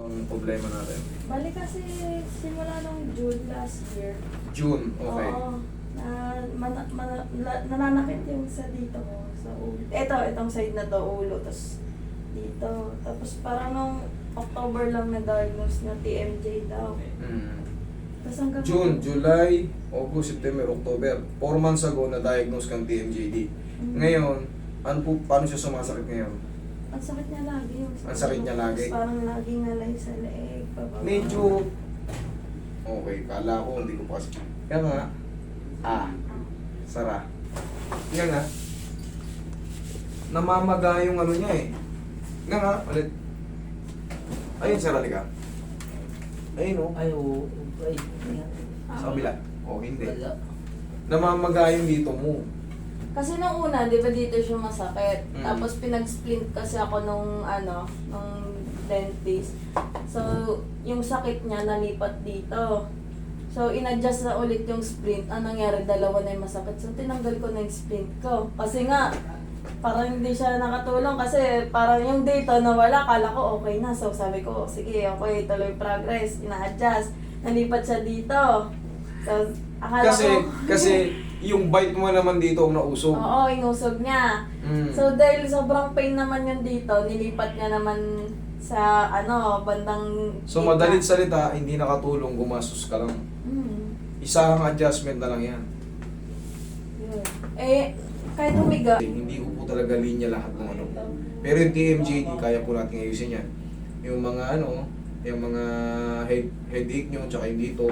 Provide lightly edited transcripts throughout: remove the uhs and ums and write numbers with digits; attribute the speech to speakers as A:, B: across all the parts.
A: Ang problema natin.
B: Bali kasi simula nung June last year.
A: June, okay.
B: Oo. Nananakit yung sa dito ko, sa ulo. Itong side na to, ulo. Tapos dito. Tapos parang nung October lang na-diagnose na TMJ daw. Tapos hanggang
A: June, July, August, September, October. 4 months ago na-diagnose kang TMJD. Ngayon, paano siya sumasakit ngayon?
B: ang sakit niya lagi.
A: Ang sakit niya lagi?
B: Parang laging nalay sa leeg.
A: Medyo... Okay, kala ko, hindi ko pa kasi... Kaya nga, Sara. Kaya nga, namamaga yung ano niya eh. Kaya nga, ulit. Ayun, Sara, ka. Ayun o.
C: Ay, oo. Ay,
A: Sa kabila. O, hindi.
C: wala.
A: Namamaga yung dito mo.
B: Kasi nung una, di ba dito siya masakit?
A: Mm.
B: Tapos pinag-splint kasi ako nung dentist. So, yung sakit niya nalipat dito. So, in-adjust na ulit yung splint. Ang nangyari, dalawa na yung masakit. So, tinanggal ko na yung splint ko. Kasi nga, parang hindi siya nakatulong kasi parang yung dito nawala, kala ko okay na. So, sabi ko, sige, okay, tuloy progress. Ina-adjust. Nalipat siya dito. So, akala ko...
A: Kasi yung bite mo naman dito ang nausog.
B: Oo, inusog niya. So dahil sobrang pain naman yun dito, nilipat niya naman sa bandang
A: So
B: gitna.
A: madalit salita, hindi nakatulong, gumastos ka lang. Isang adjustment na lang yan.
B: Yun. Kahit humiga.
A: Hindi ko po talaga linya lahat ng ano. Pero yung TMJD, kaya po natin ayusin yan. Yung mga yung mga headache nyo, tsaka yung dito,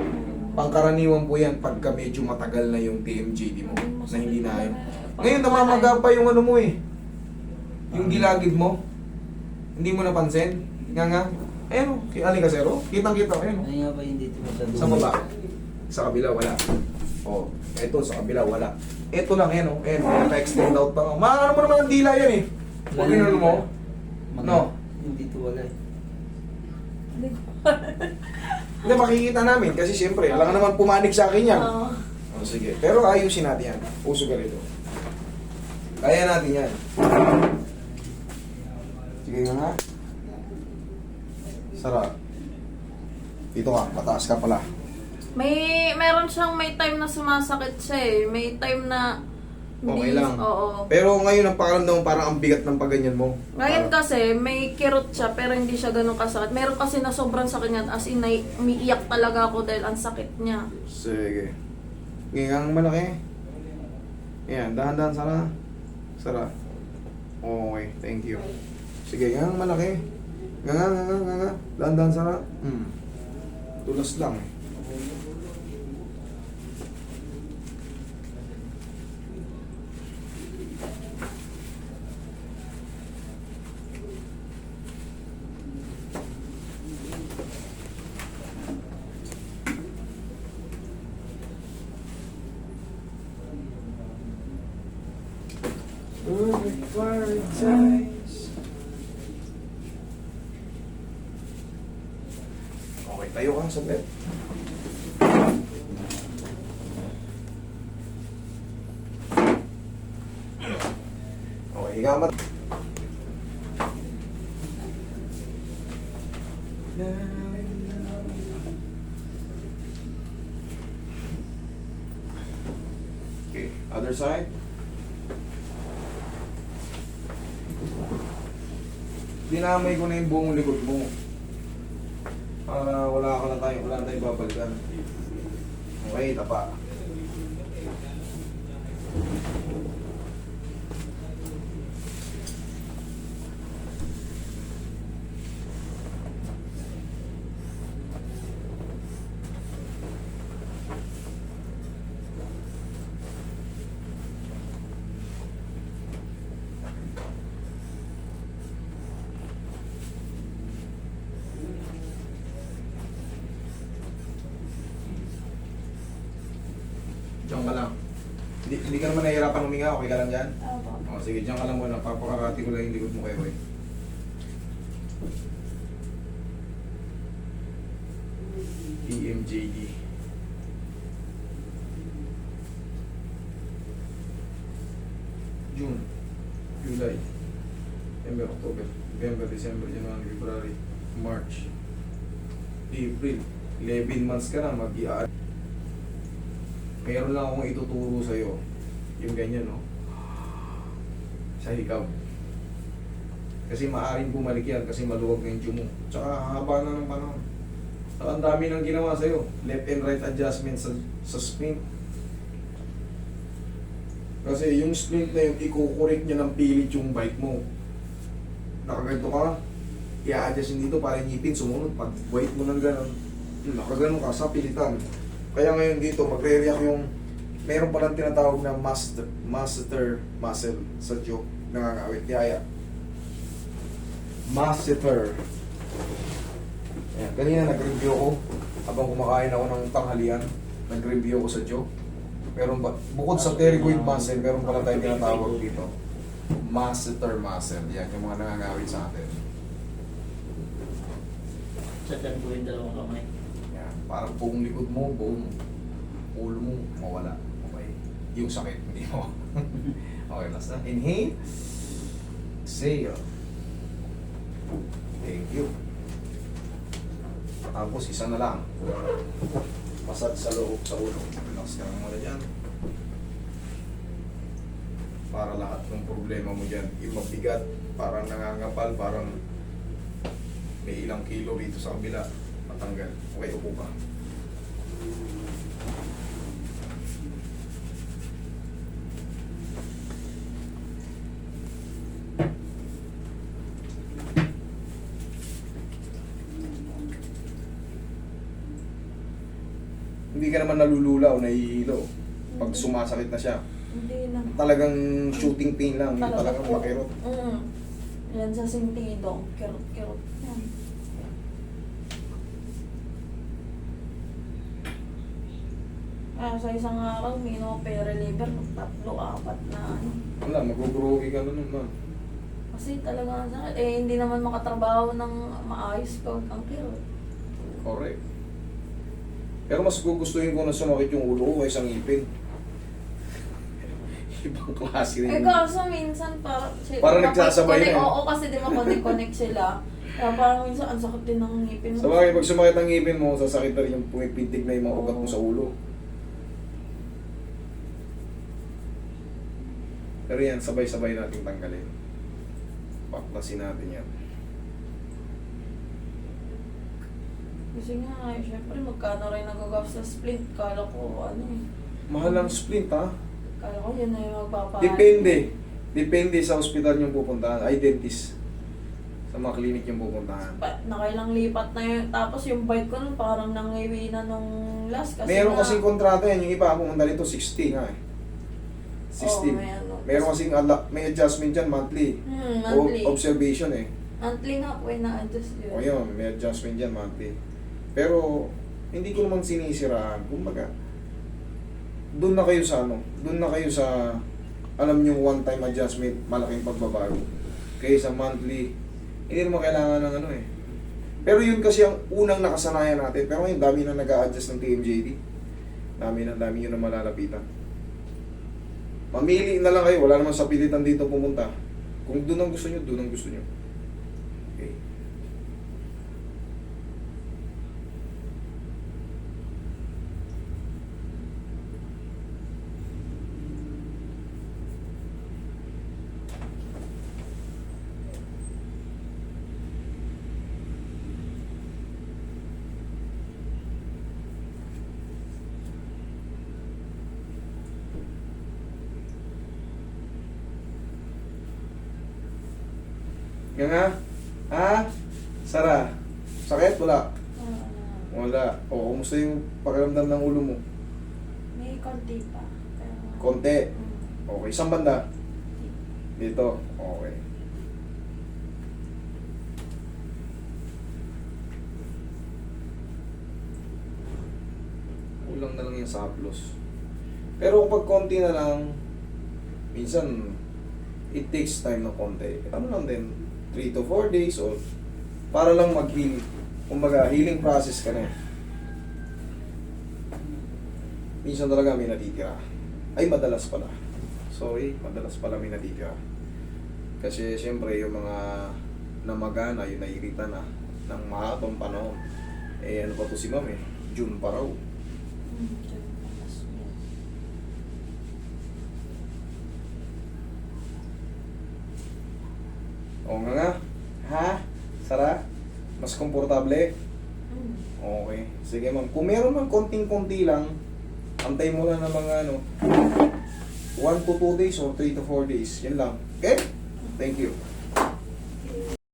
A: pangkaraniwan po yan pagka medyo matagal na yung TMJD mo, na hindi na ayaw. Ngayon, namamaga pa yung ano mo eh. Yung gilagid mo. Hindi mo napansin. Nga. Ayun o, aling kasero. Kitang-kita, ayun o.
C: Ay nga ba hindi dito masyado?
A: Sa baba. Sa kabila, wala. O, eto, sa kabila, wala. Eto lang, ayun o. Ayun, naka-extend out pa nga. Maano mo naman ang dila yan eh. Pag inano mo, no.
C: Hindi dito wala eh.
A: Hindi, makikita namin kasi siyempre, alam ka naman pumanig sa akin yan.
B: Oo.
A: O, sige. Pero ayusin natin yan. Puso ka rito. Kaya natin yan. Sige nga. Sarap. Dito ka, pataas ka pala.
B: Meron siyang may time na sumasakit siya eh. May time na
A: Okay lang.
B: Oo.
A: Pero ngayon ang pakaramdam mo parang ang bigat ng pagganyan mo.
B: Ngayon kasi, may kirot siya pero hindi siya ganun kasakit. Meron kasi na sobrang sakit niya as in, umiiyak talaga ako dahil ang sakit niya.
A: Sige. Ngayon malaki. Ayan, dahan-dahan sana. Sara. Okay, thank you. Sige, ngayon malaki. Nga. Dahan-dahan sana. Tulas lang eh. Okay, tayo ka sa bed. Okay, higa mat. Okay, other side. Dinamay ko na yung buong likod mo. Para wala na tayong babalikan. Okay, tapa. Diyan ka lang. Hindi ka naman nahihirapan huminga, okay ka lang dyan?
B: Opo.
A: O, sige, diyan ka lang muna. Papakarati ko lang yung likod mo kay Roy. EMJD. June, July, September, October, November, December, January, February, March, April. 11 months ka na, mag-i-add. Meron lang akong ituturo sa'yo. Yung ganyan, no? Sa hikab. Kasi maaaring bumalik yan kasi maluwag na yung mo. Tsaka haba na ng panahon. Saka ang dami nang ginawa sa'yo. Left and right adjustment sa splint. Kasi yung splint na yun, ikukorek niya ng pilit yung bike mo. Nakaganto ka, i-adjust yun dito para yung ngipin sumunod. Pag weight mo ng gano'n, nakaganon ka sa pilitan. Kaya ngayon dito, magre-react yung meron palang tinatawag na master muscle sa jaw, nangangawit. Yaya. Masseter. Ayan, kanina nag-review ako habang kumakain ako ng tanghalian. Nag-review ako sa jaw. Meron ba, bukod sa pterygoid muscle, meron pala tayong tinatawag dito. Masseter muscle. Yan, yung mga nangangawit sa atin.
C: Sa dyan po yung dalawang kamay.
A: Yan, parang buong likod mo, buong ulo mo, mawala. Okay. Yung sakit, hindi mo. Okay, last na. Inhale. Exhale. Thank you. Tapos isa na lang. Massage sa loob sa ulo. Relax ka lang muna dyan. Para lahat ng problema mo dyan, yung mabigat, parang nangangapal, parang may ilang kilo rito sa kabila, matanggal. Okay, upo ka. Hindi ka naman nalulula o nahihilo pag sumasakit na siya.
B: Hindi na.
A: Talagang shooting pain lang, hindi talagang
B: po.
A: makirot.
B: Yan sa sentido. Kirot-kirot. Yan. Kaya sa isang araw, minom pa reliever, 3-4 na ano.
A: Wala, mag-grogi ka na naman.
B: Kasi talaga sa hindi naman makatrabaho ng maayos pag ang kirot.
A: Correct. Pero mas gugustuhin ko na sumakit yung ulo ko kaysa ngipin. Ibang klase rin.
B: Kaso minsan
A: Parang nagsasabay na eh.
B: Oo, kasi di ma-connect sila. Kaya parang minsan ang sakit din ng ngipin mo.
A: Sa bagay, pag sumakit ang ngipin mo, sasakit na rin yung pumipintig na yung mga ugat mo sa ulo. Pero yan, sabay-sabay natin tanggalin. Paklasin natin yan.
B: Kasi nga, syempre magkano rin nagagawa sa splint. Kala ko ano eh.
A: Mahal ang splint ha?
B: Kala ko yun na yung magpapahal.
A: Depende. Depende sa ospital yung pupuntahan. Ay, dentist. Sa mga clinic yung pupuntahan.
B: Nakailang lipat na yun. Tapos yung bike ko nun parang nangiwi na nung last. Kasi
A: Meron
B: nga,
A: kasing kontrata yan. Yung iba, pumunta nito 60 nga eh. 16.
B: Oo, may ano.
A: Meron kasing may adjustment dyan monthly.
B: Monthly.
A: Observation eh.
B: Monthly na po na-adjust yun.
A: O yun, may adjustment dyan monthly. Pero, hindi ko naman sinisiraan. Kumbaga, doon na kayo sa doon na kayo sa, alam nyo, one-time adjustment, malaking pagbabago. Kaysa monthly, hindi naman kailangan ng ano eh. Pero yun kasi ang unang nakasanayan natin. Pero ngayon, dami na nag-a-adjust ng TMJD. Dami yun na malalapitan. Mamili na lang kayo, wala naman sa pilitan dito pumunta. Kung doon ang gusto nyo, doon ang gusto nyo. Okay. Yan nga. Ha? Sara. Sakit? Wala. Wala. O, kumusta yung pakiramdam ng ulo mo?
B: May konti pa. Pero,
A: Konti.
B: mm,
A: Okay. Isang banda? Dito. Okay. Kulang na lang yung saplos. Pero kapag konti na lang, minsan, it takes time na konti. Ano lang din, 3 to 4 days or para lang mag-heal. Kumbaga, healing process ka na. Minsan talaga may natitira. Ay, madalas pala. Sorry, madalas pala may natitira. Kasi siyempre yung mga namagana, yung nairita na ng mahabang panahon. Eh, ano pa to si ma'am eh? June pa raw. O nga. Ha? Sara? Mas komportable? Okay. Sige ma'am. Kung meron man konting-konti lang, antay mo lang ng mga 1 to 2 days or 3 to 4 days. Yan lang. Okay? Thank you.